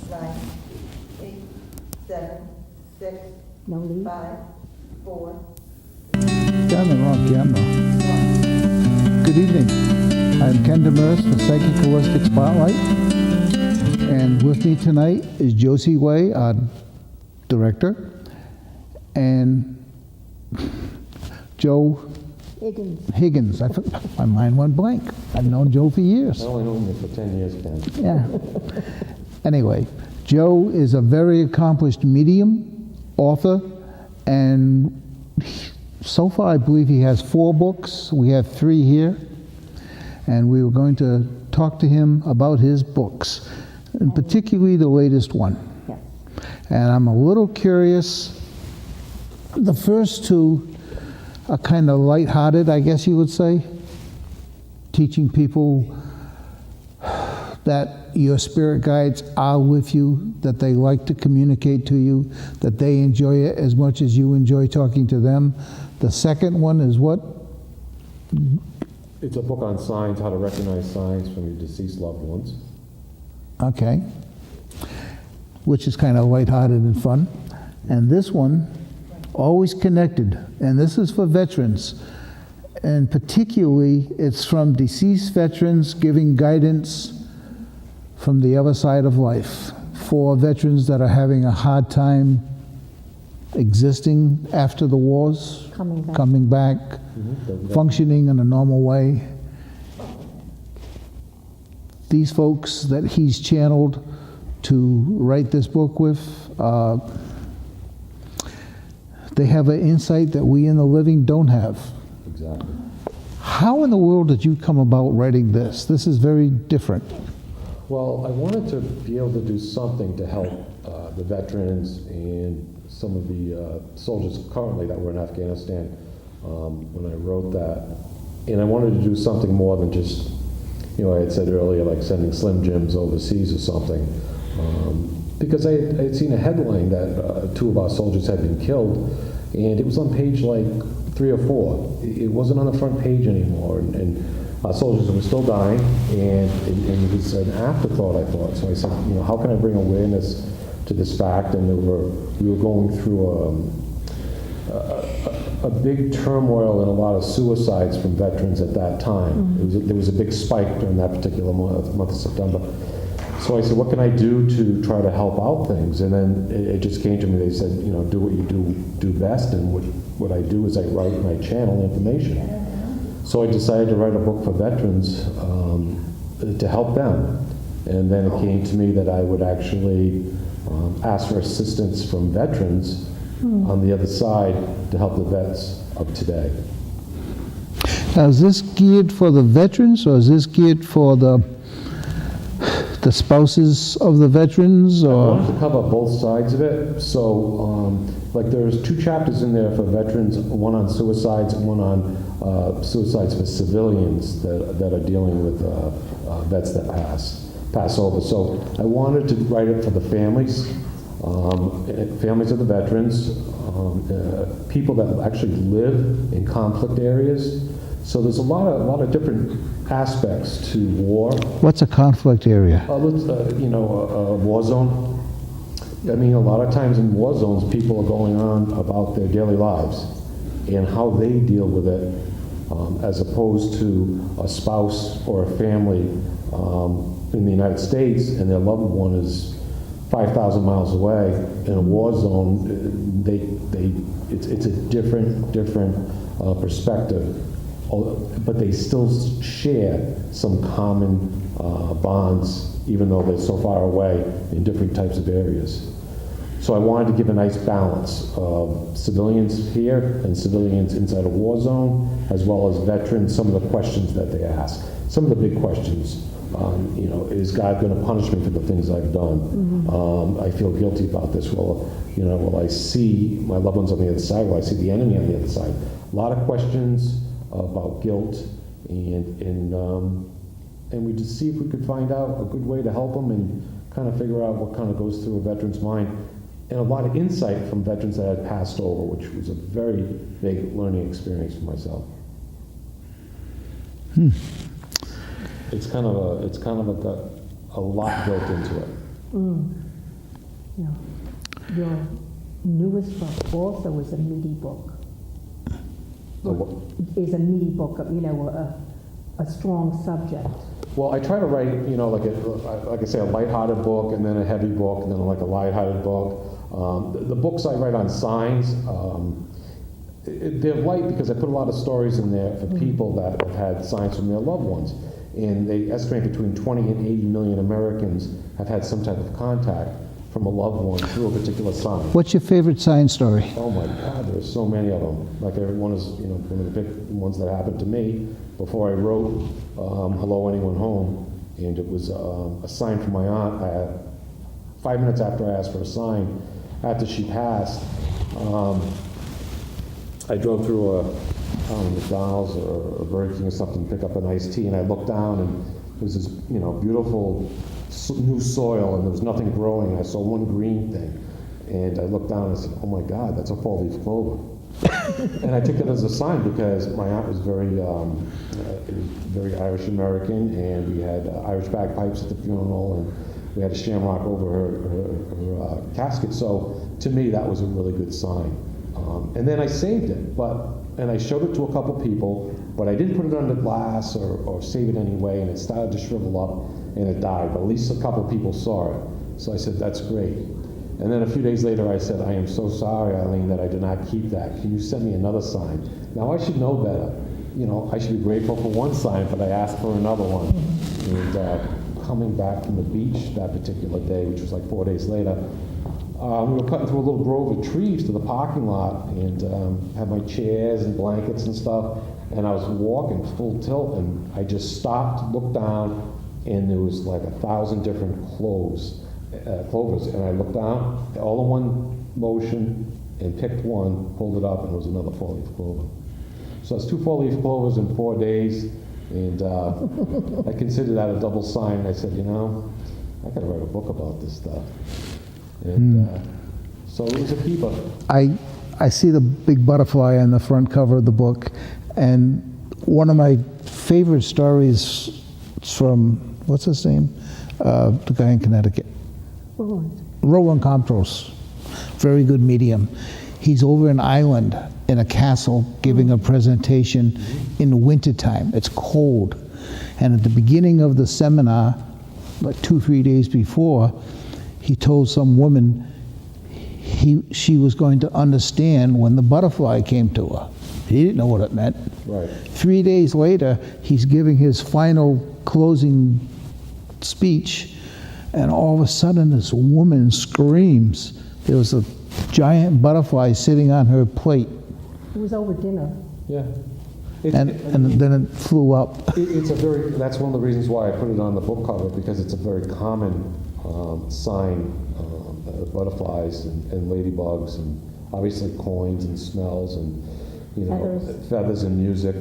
9, 8, 7, 6, No leave? 5, 4, Got the wrong camera. 1. Good evening. I'm Ken Demers for Psychic Holistic Spotlight. And with me tonight is Josie Way, our director, and Joe Higgins. My mind went blank. I've known Joe for years. I only known him for 10 years, Ken. Yeah. Anyway, Joe is a very accomplished medium, author, and so far I believe he has 4 books. We have 3 here, and we were going to talk to him about his books, and particularly the latest one. Yeah. And I'm a little curious. The first 2 are kind of lighthearted, I guess you would say, teaching people that your spirit guides are with you, that they like to communicate to you, that they enjoy it as much as you enjoy talking to them. The second one is what? It's a book on signs, how to recognize signs from your deceased loved ones. Okay. Which is kind of lighthearted and fun. And this one, always connected, and this is for veterans. And particularly, it's from deceased veterans giving guidance from the other side of life for veterans that are having a hard time existing after the wars, coming back, functioning in a normal way. These folks that he's channeled to write this book with, they have an insight that we in the living don't have. Exactly. How in the world did you come about writing this? This is very different. Well, I wanted to be able to do something to help the veterans and some of the soldiers currently that were in Afghanistan when I wrote that. And I wanted to do something more than just, I had said earlier, like sending Slim Jims overseas or something. Because I had seen a headline that 2 of our soldiers had been killed, and it was on page like 3 or 4. It wasn't on the front page anymore, and our soldiers were still dying, and it was an afterthought, I thought. So I said, how can I bring awareness to this fact? And we were going through a big turmoil and a lot of suicides from veterans at that time. There was a big spike during that particular month of September. So I said, what can I do to try to help out things? And then it just came to me, they said, do what you do best, and what I do is I write and I channel information. So I decided to write a book for veterans to help them. And then it came to me that I would actually ask for assistance from veterans on the other side to help the vets of today. Now, is this geared for the veterans, or is this geared for the spouses of the veterans? I Or wanted to cover both sides of it. So, like there's 2 chapters in there for veterans, one on suicides and one on suicides for civilians that are dealing with vets that pass over. So I wanted to write it for the families, families of the veterans, people that actually live in conflict areas. So there's a lot of different aspects to war. what's a conflict area? A war zone. I mean, a lot of times in war zones, people are going on about their daily lives and how they deal with it, as opposed to a spouse or a family in the United States and their loved one is 5,000 miles away in a war zone. It's a different perspective. But they still share some common bonds, even though they're so far away in different types of areas. So I wanted to give a nice balance of civilians here and civilians inside a war zone, as well as veterans, some of the questions that they ask. Some of the big questions, is God going to punish me for the things I've done? I feel guilty about this. Will I see my loved ones on the other side? Will I see the enemy on the other side? A lot of questions about guilt, and we just see if we could find out a good way to help them and kind of figure out what kind of goes through a veteran's mind, and a lot of insight from veterans that had passed over, which was a very big learning experience for myself. It's kind of like a lot built into it. No. Your newest book also is a meaty book. The what? Is a meaty book, a strong subject. Well, I try to write, like I say, a lighthearted book, and then a heavy book, and then like a lighthearted book. The books I write on signs, they're light because I put a lot of stories in there for people that have had signs from their loved ones. And they estimate between 20 and 80 million Americans have had some type of contact from a loved one through a particular sign. What's your favorite sign story? Oh my God, there's so many of them. Like everyone is, one of the big ones that happened to me before I wrote Hello Anyone Home, and it was a sign from my aunt. 5 minutes after I asked for a sign, after she passed, I drove through a McDonald's or a Burger King or something to pick up an iced tea, and I looked down, and it was this, beautiful new soil, and there was nothing growing. I saw one green thing, and I looked down and I said, "Oh my God, that's a four-leaf clover." And I took it as a sign because my aunt was very Irish American, and we had Irish bagpipes at the funeral, and we had a shamrock over her casket. So to me, that was a really good sign. And then I saved it, and I showed it to a couple people, but I didn't put it under glass or save it anyway, and it started to shrivel up and it died. But at least a couple people saw it. So I said, "That's great." And then a few days later, I said, "I am so sorry, Eileen, that I did not keep that. Can you send me another sign?" Now I should know better. I should be grateful for one sign, but I asked for another one. And coming back from the beach that particular day, which was like 4 days later, we were cutting through a little grove of trees to the parking lot, and had my chairs and blankets and stuff, and I was walking full tilt, and I just stopped, looked down, and there was like 1,000 different clovers, and I looked down, all in one motion, and picked one, pulled it up, and it was another four-leaf clover. So it's 2 four-leaf clovers in 4 days, and I considered that a double sign. I said, I gotta write a book about this stuff. And so it was a keeper. I see the big butterfly on the front cover of the book, and one of my favorite stories is from, what's his name? The guy in Connecticut. Roland Comptos. Very good medium. He's over an island in a castle giving a presentation in the wintertime. It's cold. And at the beginning of the seminar, like 2-3 days before, he told some woman she was going to understand when the butterfly came to her. He didn't know what it meant. Right. 3 days later, he's giving his final closing speech, and all of a sudden this woman screams. There was a giant butterfly sitting on her plate. It was over dinner. Yeah. And then it flew up. That's one of the reasons why I put it on the book cover, because it's a very common sign, butterflies and ladybugs, and obviously coins and smells, and feathers and music.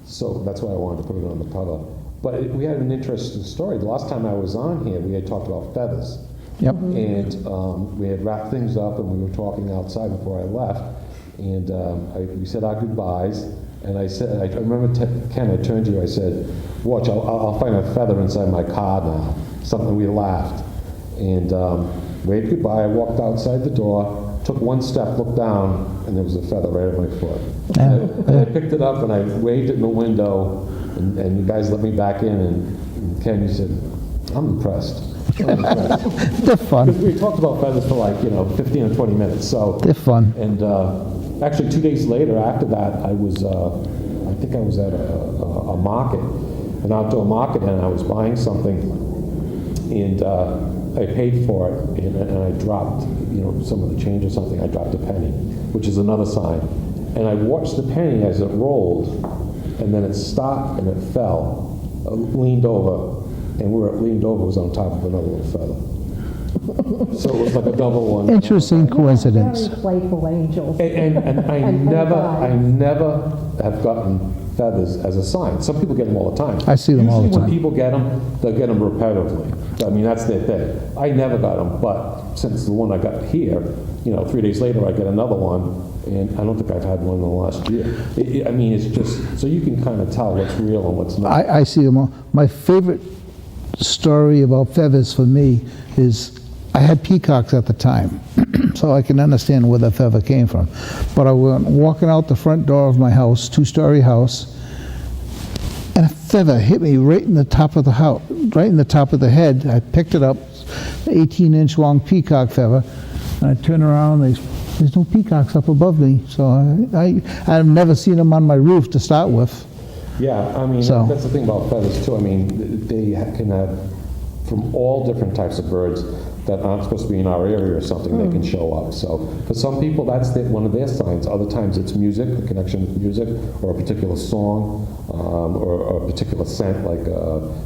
So that's why I wanted to put it on the cover. But we had an interesting story. The last time I was on here, we had talked about feathers. Yep. And we had wrapped things up, and we were talking outside before I left. And we said our goodbyes. And I said, I remember, Ken, I turned to you, I said, "Watch, I'll find a feather inside my car now." Something, we laughed. And waved goodbye. I walked outside the door, took one step, looked down, and there was a feather right at my foot. And I picked it up, and I waved it in the window, and you guys let me back in, and Ken, you said, "I'm impressed." They're fun. Because we talked about feathers for like, 15 or 20 minutes. So They're fun. And actually 2 days later after that, I think I was at a market, an outdoor market, and I was buying something, and I paid for it, and I dropped, some of the change or something. I dropped a penny, which is another sign. And I watched the penny as it rolled, and then it stopped and it fell, leaned over, and where it leaned over was on top of another little feather. So it was like a double one. Interesting coincidence. Very playful angels. And I never have gotten feathers as a sign. Some people get them all the time. I see them all the Usually when time. people get them, they'll get them repetitively. I mean, that's their thing. I never got them, but since the one I got here, 3 days later I get another one, and I don't think I've had one in the last year. I mean, it's just, so you can kind of tell what's real and what's not. I see them all. My favorite story about feathers for me is I had peacocks at the time, so I can understand where the feather came from. But I went walking out the front door of my house, two-story house, and a feather hit me right in the top of the house, right in the top of the head. I picked it up, 18-inch long peacock feather, and I turned around, there's no peacocks up above me, so I've never seen them on my roof to start with. Yeah, I mean, So- that's the thing about feathers too. I mean, they can have from all different types of birds that aren't supposed to be in our area or something, they can show up. So for some people, that's one of their signs. Other times it's music, a connection with music, or a particular song, or a particular scent, like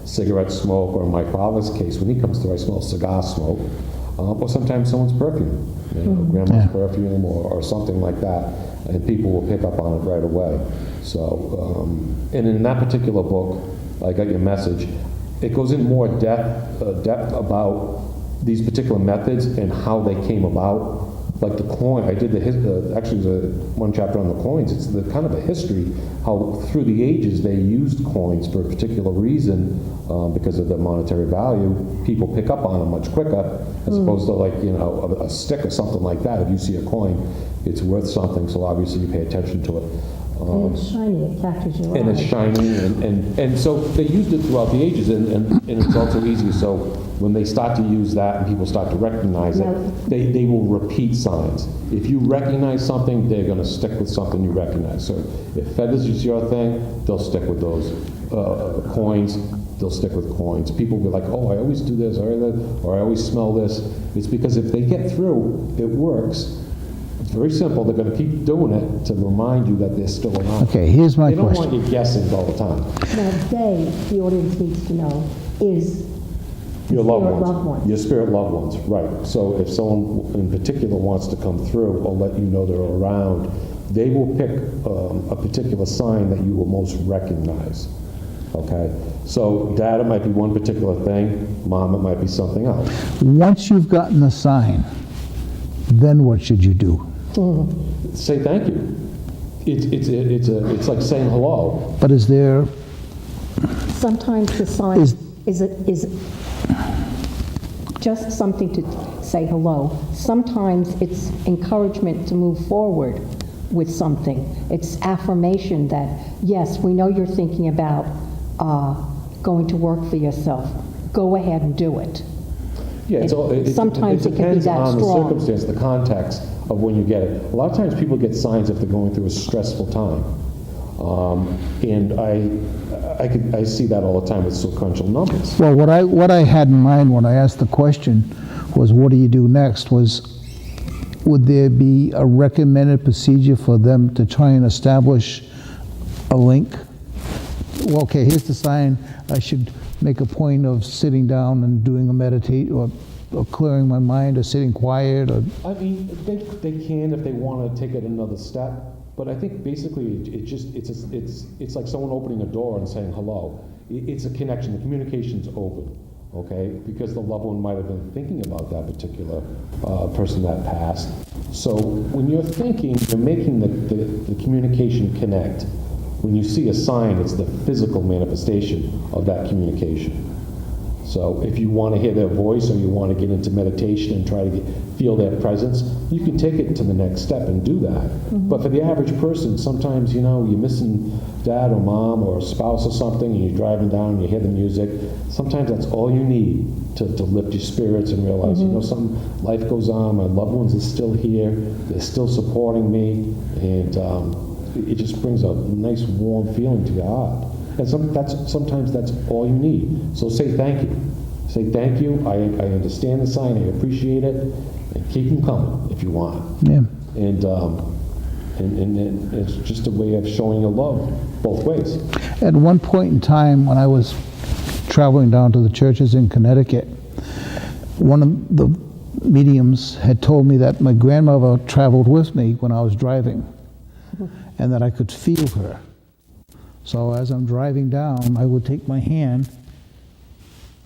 cigarette smoke, or in my father's case, when he comes through, I smell cigar smoke, or sometimes someone's perfume, grandma's Yeah. perfume, or something like that, and people will pick up on it right away. So, and in that particular book, I got your message, it goes in more depth about these particular methods and how they came about. Like the coin, I did actually there's one chapter on the coins. It's the kind of a history, how through the ages they used coins for a particular reason, because of the monetary value. People pick up on them much quicker, as opposed to like, a stick or something like that. If you see a coin, it's worth something, so obviously you pay attention to it. And it's shiny, it catches your eye. And it's shining, and so they used it throughout the ages, and it's also easy. So when they start to use that and people start to recognize it, they will repeat signs. If you recognize something, they're going to stick with something you recognize. So if feathers is your thing, they'll stick with those. Coins, they'll stick with coins. People will be like, oh, I always do this, or I always smell this. It's because if they get through, it works. It's very simple. They're going to keep doing it to remind you that they're still around. Okay, here's my They don't question. want you guessing all the time. Now, they, the audience needs to know, is Your loved spirit ones. loved ones. Your spirit loved ones, right. So if someone in particular wants to come through or let you know they're around, they will pick a particular sign that you will most recognize. Okay? So Dad, it might be one particular thing. Mom, it might be something else. Once you've gotten the sign, then what should you do? Say thank you. It's like saying hello. But is there, sometimes the sign Is- is just something to say hello. Sometimes it's encouragement to move forward with something. It's affirmation that, yes, we know you're thinking about going to work for yourself. Go ahead and do it. Yeah, Sometimes it can be depends that on strong. the circumstance, the context of when you get it. A lot of times people get signs if they're going through a stressful time. And I see that all the time with sequential numbers. well, what I had in mind when I asked the question was, what do you do next, would there be a recommended procedure for them to try and establish a link? Well, okay, here's the sign. I should make a point of sitting down and doing a meditate, or clearing my mind, or sitting quiet, or I mean, they can if they want to take it another step, but I think basically it's like someone opening a door and saying hello. It's a connection. The communication's open, okay? Because the loved one might have been thinking about that particular person that passed. So when you're thinking, you're making the communication connect. When you see a sign, it's the physical manifestation of that communication. So if you want to hear their voice, or you want to get into meditation and try to feel their presence, you can take it to the next step and do that. But for the average person, sometimes, you're missing dad or mom or a spouse or something, and you're driving down and you hear the music. Sometimes that's all you need to lift your spirits and realize, life goes on, my loved ones are still here, they're still supporting me, and it just brings a nice warm feeling to your heart. And sometimes that's all you need. So say thank you. Say thank you. I understand the sign. I appreciate it. And keep them coming if you want. yeah. And it's just a way of showing your love both ways. At one point in time, when I was traveling down to the churches in Connecticut, one of the mediums had told me that my grandmother traveled with me when I was driving, and that I could feel her. So as I'm driving down, I would take my hand,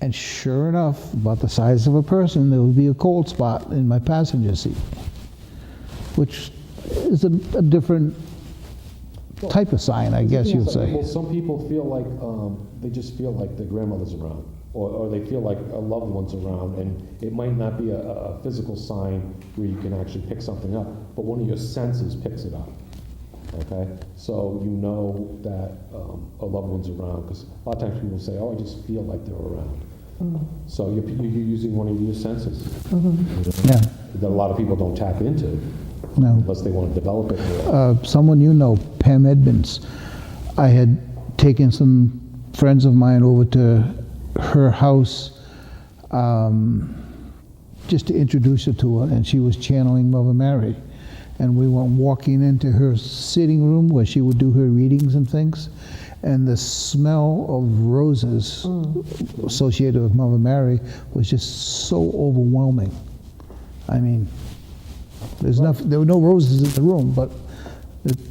and sure enough, about the size of a person, there would be a cold spot in my passenger seat, which is a different type of sign, I guess you'd say. Well, some people feel like they just feel like their grandmother's around. or they feel like a loved one's around, and it might not be a physical sign where you can actually pick something up, but one of your senses picks it up. Okay, so you know that a loved one's around, because a lot of times people say, "Oh, I just feel like they're around." So you're using one of your senses. You know, Yeah. that a lot of people don't tap into No. unless they want to develop it more. Someone you know, Pam Edmonds, I had taken some friends of mine over to her house just to introduce her to her, and she was channeling Mother Mary. And we went walking into her sitting room where she would do her readings and things, and the smell of roses associated with Mother Mary was just so overwhelming. I mean, there were no roses in the room, but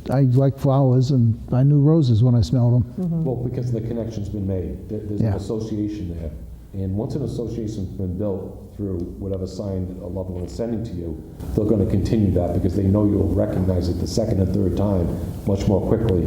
I like flowers, and I knew roses when I smelled them. Well, because the connection's been made. There's Yeah. an association there. And once an association's been built through whatever sign a loved one is sending to you, they're going to continue that because they know you'll recognize it the second and third time much more quickly,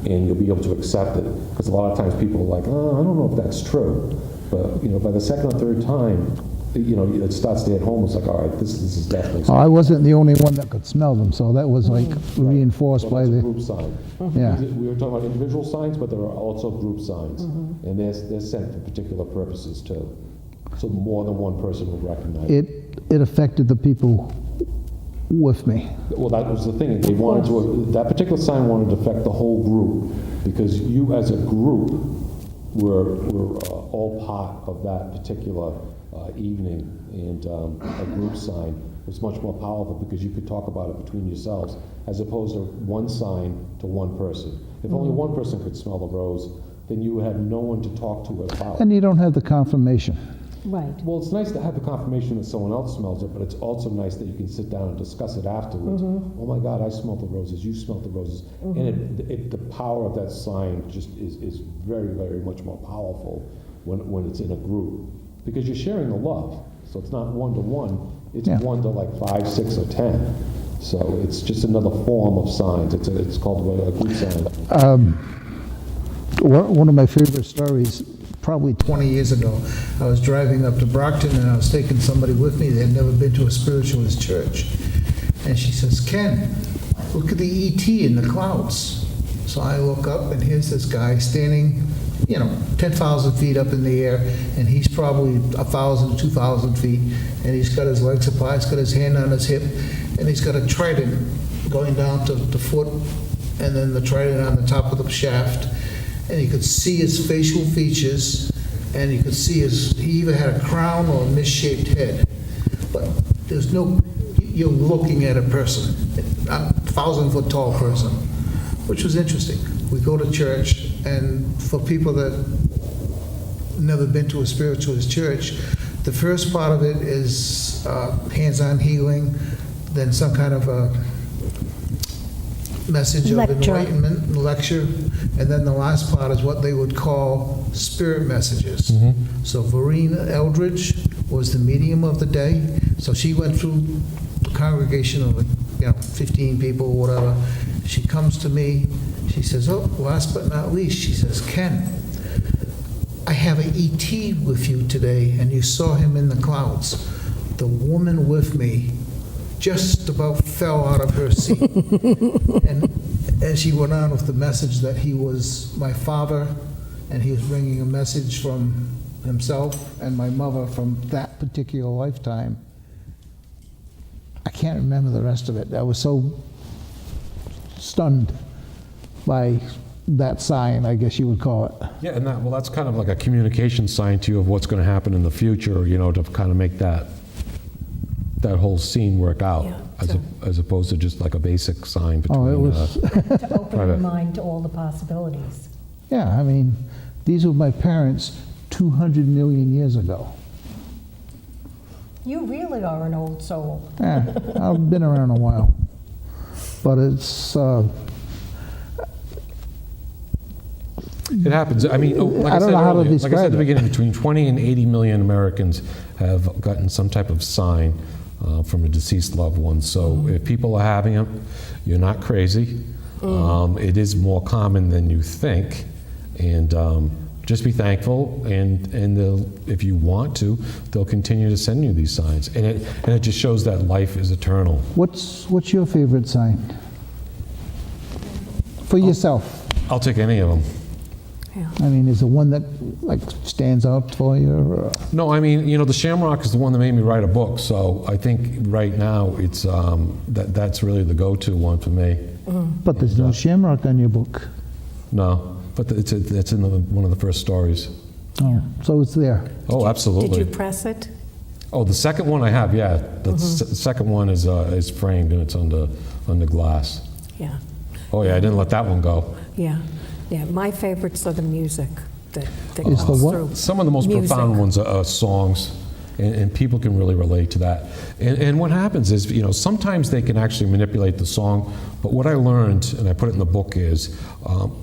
and you'll be able to accept it. Because a lot of times people are like, "Oh, I don't know if that's true." But, by the second or third time, it starts to hit home. It's like, all right, this is definitely Oh, I wasn't the only one that could smell them, so that was like reinforced So by that's a the, group sign. yeah. We were talking about individual signs, but there are also group signs, and they're sent for particular purposes too. So more than one person will recognize it. It affected the people with me. Well, that was the thing. They wanted to. That particular sign wanted to affect the whole group because you, as a group, were all part of that particular evening, and a group sign was much more powerful because you could talk about it between yourselves as opposed to one sign to one person. If only one person could smell the rose, then you would have no one to talk to it about. And you don't have the confirmation. Right. Well, it's nice to have the confirmation that someone else smells it, but it's also nice that you can sit down and discuss it afterwards. Oh my God, I smelled the roses, you smelled the roses. And the power of that sign just is very, very much more powerful when it's in a group. Because you're sharing the love. So it's not one-to-one, it's Yeah. one to like 5, 6, or 10. So it's just another form of signs. It's called a group sign. One of my favorite stories, probably 20 years ago, I was driving up to Brockton and I was taking somebody with me that had never been to a spiritualist church. And she says, "Ken, look at the ET in the clouds." So I look up and here's this guy standing, 10,000 feet up in the air, and he's probably 1,000, 2,000 feet, and he's got his legs apart, he's got his hand on his hip, and he's got a trident going down to the foot, and then the trident on the top of the shaft. And you could see his facial features, and you could see he either had a crown or a misshaped head. But there's no, you're looking at a person, a 1,000-foot tall person, which was interesting. We go to church, and for people that never been to a spiritualist church, the first part of it is hands-on healing, then some kind of a message of Lecture. enlightenment, lecture, and then the last part is what they would call spirit messages. So Verena Eldridge was the medium of the day, so she went through the congregation of 15 people or whatever. She comes to me, she says, "Oh, last but not least," she says, "Ken, I have an ET with you today, and you saw him in the clouds." The woman with me just about fell out of her seat. And as she went on with the message that he was my father, and he was bringing a message from himself and my mother from that particular lifetime, I can't remember the rest of it. I was so stunned by that sign, I guess you would call it. Yeah, and that's kind of like a communication sign to you of what's going to happen in the future, to kind of make that whole scene work out, Yeah, as opposed to just like a basic sign between. Oh, it was, To open your Private. mind to all the possibilities. yeah, I mean, these were my parents 200 million years ago. You really are an old soul. Yeah, I've been around a while. But it's, It happens. I mean, like I I don't said know how to earlier, like I said describe at the it. beginning, between 20 and 80 million Americans have gotten some type of sign from a deceased loved one. So if people are having them, you're not crazy. It is more common than you think. And just be thankful, and they'll, if you want to, they'll continue to send you these signs. And it just shows that life is eternal. What's your favorite sign? For yourself. I'll take any of them. Yeah. I mean, is there one that like stands out for you? Or? No, I mean, the Shamrock is the one that made me write a book, so I think right now it's that's really the go-to one for me. But there's no shamrock on your book. No, but it's in one of the first stories. Oh, so it's there. Oh, absolutely. Did you press it? Oh, the second one I have, yeah. The second one is framed and it's under glass. Yeah. Oh yeah, I didn't let that one go. Yeah. Yeah. My favorites are the music that Is the goes what? through. Some of the most Music. profound ones are songs, and people can really relate to that. And what happens is, sometimes they can actually manipulate the song, but what I learned, and I put it in the book, is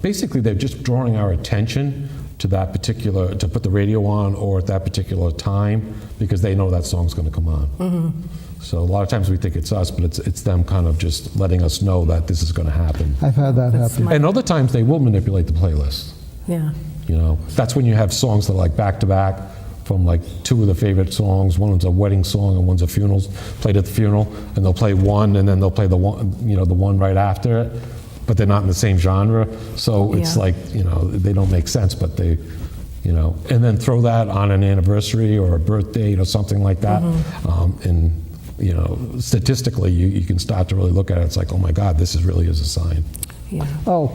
basically they're just drawing our attention to that particular, to put the radio on or at that particular time, because they know that song's going to come on. So a lot of times we think it's us, but it's them kind of just letting us know that this is going to happen. I've had that That's happen. my- And other times they will manipulate the playlist. Yeah. That's when you have songs that are like back to back from like two of the favorite songs. One's a wedding song and one's a funeral, played at the funeral, and they'll play one and then they'll play the one right after it, but they're not in the same genre. So it's Yeah. like, they don't make sense, but they, and then throw that on an anniversary or a birth date or something like that. And, statistically, you can start to really look at it. It's like, oh my God, this really is a sign. Yeah. Oh,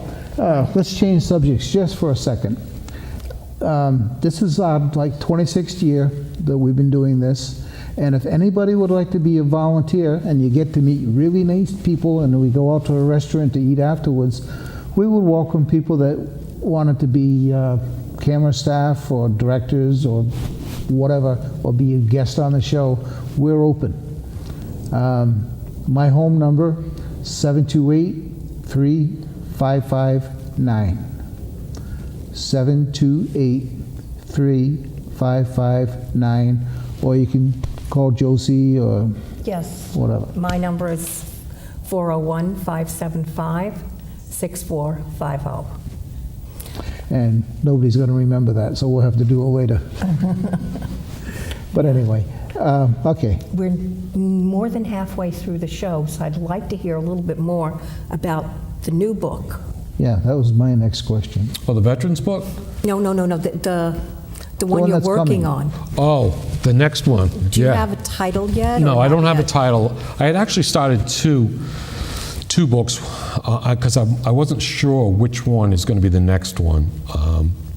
let's change subjects just for a second. This is our 26th year that we've been doing this, and if anybody would like to be a volunteer and you get to meet really nice people and we go out to a restaurant to eat afterwards, we would welcome people that wanted to be camera staff or directors or whatever, or be a guest on the show. We're open. My home number, 728-3559. 728-3559, or you can call Josie or Yes. whatever. My number is 401-575-6450. And nobody's going to remember that, so we'll have to do it later. But anyway, okay. We're more than halfway through the show, so I'd like to hear a little bit more about the new book. Yeah, that was my next question. Oh, the Veterans book? No, the one one you're that's working coming. on. Oh, the next one. Do you have a title yet? No, or I don't not have a yet? title. I had actually started two books because I wasn't sure which one is going to be the next one.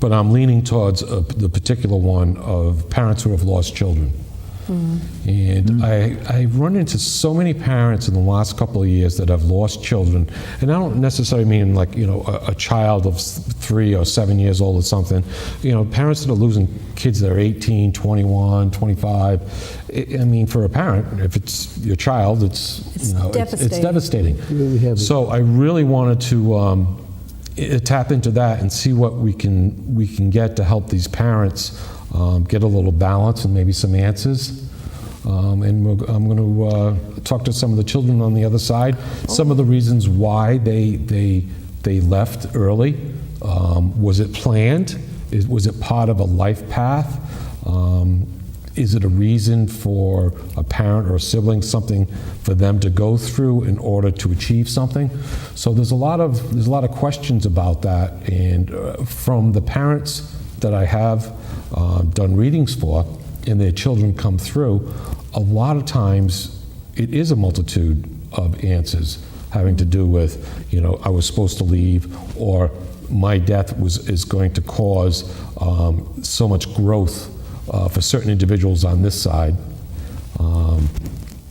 But I'm leaning towards the particular one of parents who have lost children. And I've run into so many parents in the last couple of years that have lost children, and I don't necessarily mean like a child of 3 or 7 years old or something. Parents that are losing kids that are 18, 21, 25. I mean, for a parent, if it's your child, it's devastating. it's devastating. Really heavy. So I really wanted to tap into that and see what we can get to help these parents get a little balance and maybe some answers. And I'm going to talk to some of the children on the other side. Some of the reasons why they left early. Was it planned? Was it part of a life path? Is it a reason for a parent or a sibling, something for them to go through in order to achieve something? So there's a lot of questions about that, and from the parents that I have done readings for, and their children come through, a lot of times it is a multitude of answers having to do with, I was supposed to leave, or my death is going to cause so much growth for certain individuals on this side.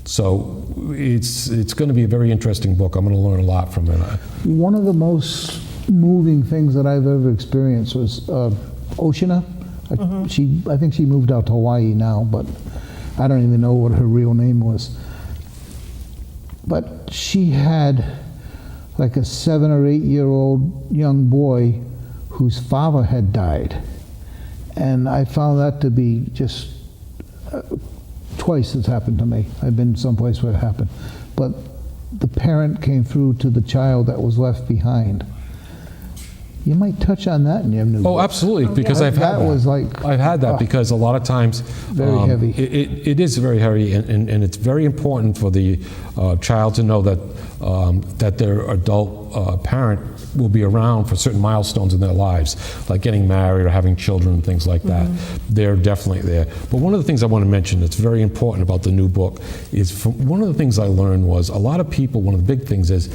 So it's going to be a very interesting book. I'm going to learn a lot from it. One of the most moving things that I've ever experienced was Oceana. I think she moved out to Hawaii now, but I don't even know what her real name was. But she had like a 7 or 8 year old young boy whose father had died. And I found that to be just twice it's happened to me. I've been someplace where it happened. But the parent came through to the child that was left behind. You might touch on that in your new Oh, book. absolutely, because I've had That was like- I've had that because a lot of times Very heavy. It is very heavy, and it's very important for the child to know that that their adult parent will be around for certain milestones in their lives, like getting married or having children and things like that. They're definitely there. But one of the things I want to mention that's very important about the new book is one of the things I learned was a lot of people. One of the big things is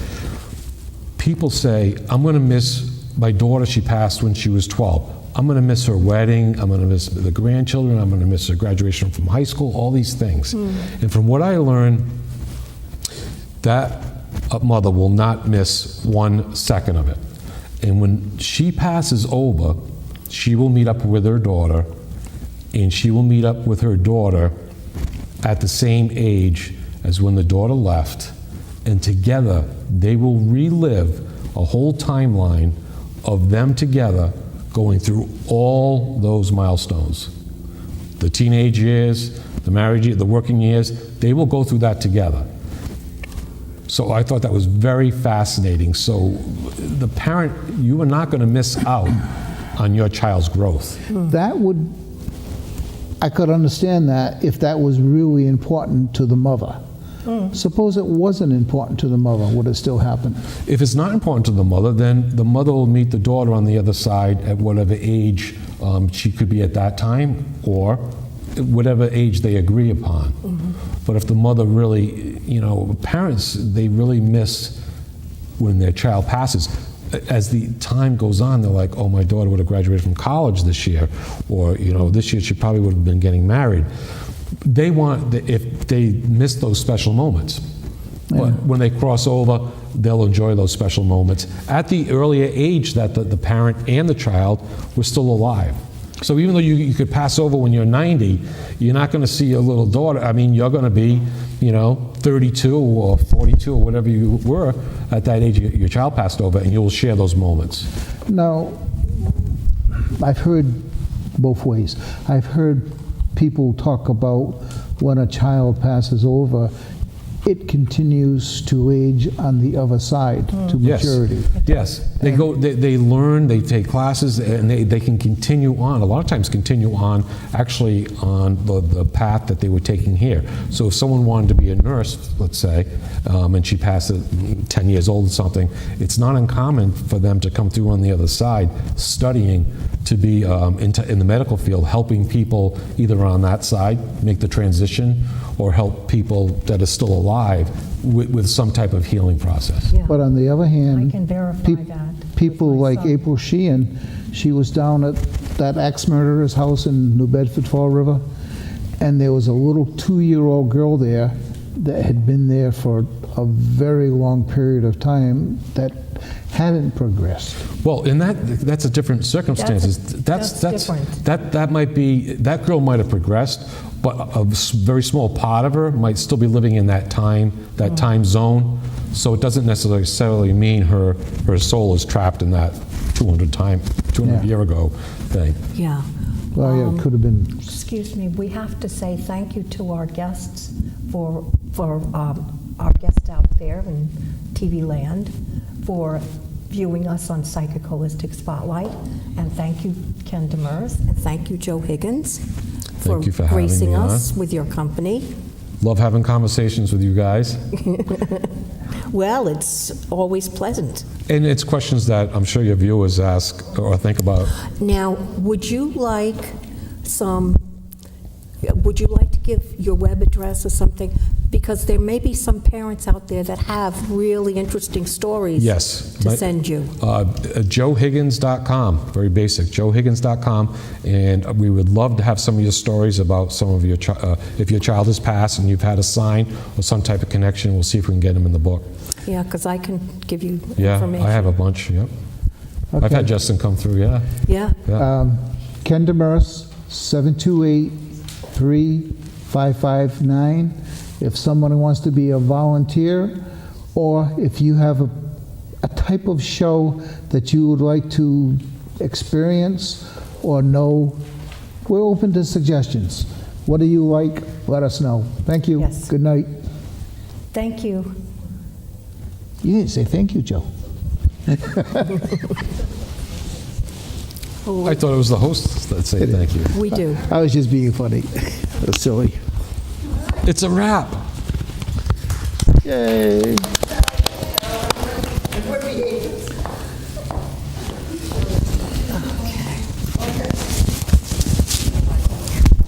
people say, "I'm going to miss my daughter, she passed when she was 12. I'm going to miss her wedding. I'm going to miss the grandchildren. I'm going to miss her graduation from high school," all these things. And from what I learned, that a mother will not miss 1 second of it. And when she passes over, she will meet up with her daughter, and she will meet up with her daughter at the same age as when the daughter left. And together, they will relive a whole timeline of them together going through all those milestones. The teenage years, the marriage years, the working years, they will go through that together. So I thought that was very fascinating. So the parent, you are not going to miss out on your child's growth. That would, I could understand that if that was really important to the mother. Suppose it wasn't important to the mother, would it still happen? If it's not important to the mother, then the mother will meet the daughter on the other side at whatever age she could be at that time, or whatever age they agree upon. But if the mother really, parents, they really miss when their child passes. As the time goes on, they're like, "Oh, my daughter would have graduated from college this year," or, "This year she probably would have been getting married." They want, if they miss those special moments. But when they cross over, they'll enjoy those special moments at the earlier age that the parent and the child were still alive. So even though you could pass over when you're 90, you're not going to see your little daughter. I mean, you're going to be, 32 or 42 or whatever you were at that age your child passed over, and you'll share those moments. Now, I've heard both ways. I've heard people talk about when a child passes over, it continues to age on the other side to maturity. Yes. They go. They learn. They take classes, and they can continue on. A lot of times, continue on actually on the path that they were taking here. So, if someone wanted to be a nurse, let's say, and she passed at 10 years old or something, it's not uncommon for them to come through on the other side, studying to be in the medical field, helping people either on that side make the transition, or help people that are still alive with some type of healing process. Yeah. But on the other hand, I can verify that. people with my like son. April Sheehan, she was down at that axe murderer's house in New Bedford Fall River, and there was a little 2-year-old girl there that had been there for a very long period of time that hadn't progressed. Well, in that's a different circumstances. That's different. That might be, that girl might have progressed, but a very small part of her might still be living in that time zone. So it doesn't necessarily mean her soul is trapped in that 200 year ago thing. Yeah. Well, yeah, it could have been. Excuse me, we have to say thank you to our guests for our guests out there in TV land for viewing us on Psychic Holistic Spotlight. And thank you, Ken Demers, and thank you, Joe Higgins, for Thank you for having gracing me us on. with your company. Love having conversations with you guys. Well, it's always pleasant. And it's questions that I'm sure your viewers ask or think about. Now, would you like to give your web address or something? Because there may be some parents out there that have really interesting stories Yes. to send you. JoeHiggins.com, very basic, JoeHiggins.com, and we would love to have some of your stories about some of your, if your child has passed and you've had a sign or some type of connection, we'll see if we can get them in the book. Yeah, because I can give you Yeah, information. I have a bunch, yep. I've Okay. had Justin come through, yeah. Yeah, Ken Demers, 728-3559. If someone wants to be a volunteer, or if you have a type of show that you would like to experience or know, we're open to suggestions. What do you like? Let us know. Thank you. Yes. Good night. thank you. You didn't say thank you, Joe. I thought it was the hosts that say thank you. We do. I was just being funny. That's silly. It's a wrap. Yay.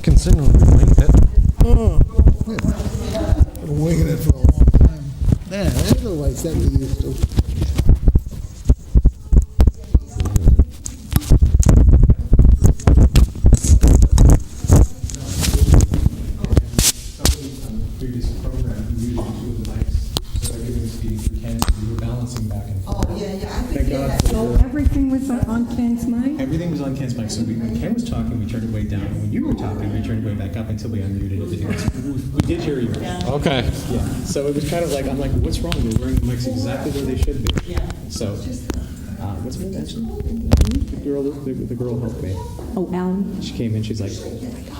Considering we winged it. Been winging it for a long time. Yeah, there's the lights that we used to. Previous program, we usually do the lights, so they're giving us speeding through Kent, we were balancing back and forth. Oh, yeah, yeah, I Thank think God. So everything was on Ken's mic? Everything was on Ken's mic, so when Ken was talking, we turned it way down, and when you were talking, we turned it way back up until we unmuted everything else. We did hear you. Okay. Yeah, so it was kind of like, I'm like, what's wrong? They're wearing the mics exactly where they should be. Yeah. So, what's her name? The girl helped me. Oh, Alan? She came in, she's like, oh my God.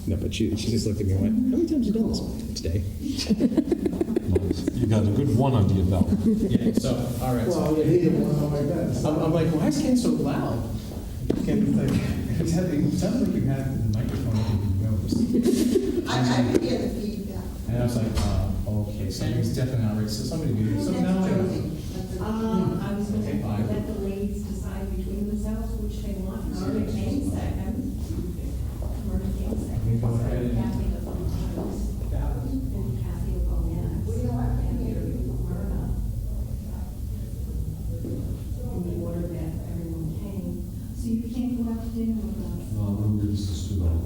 No, but she just looked at me and went, how many times have you done this? Today. You got a good one under your belt. Yeah, so, all right. So, I'm like, why is Ken so loud? Ken, like, it sounds like you had the microphone up in your nose. I could hear the feedback. And I was like, okay, something's definitely not right. So somebody muted. So now I know. I was going Okay, to fine. let the ladies decide between themselves which they want. Murder came second. Murder came second. You go ahead and- Kathy will go next. And Kathy will go next. And Myrna. In the order that everyone came. So you can't go out to dinner with us. No, we're just a student.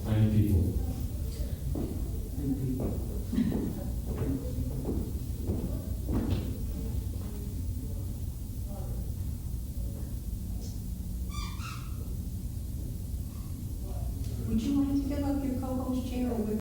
Tiny people. Would you like to fill up your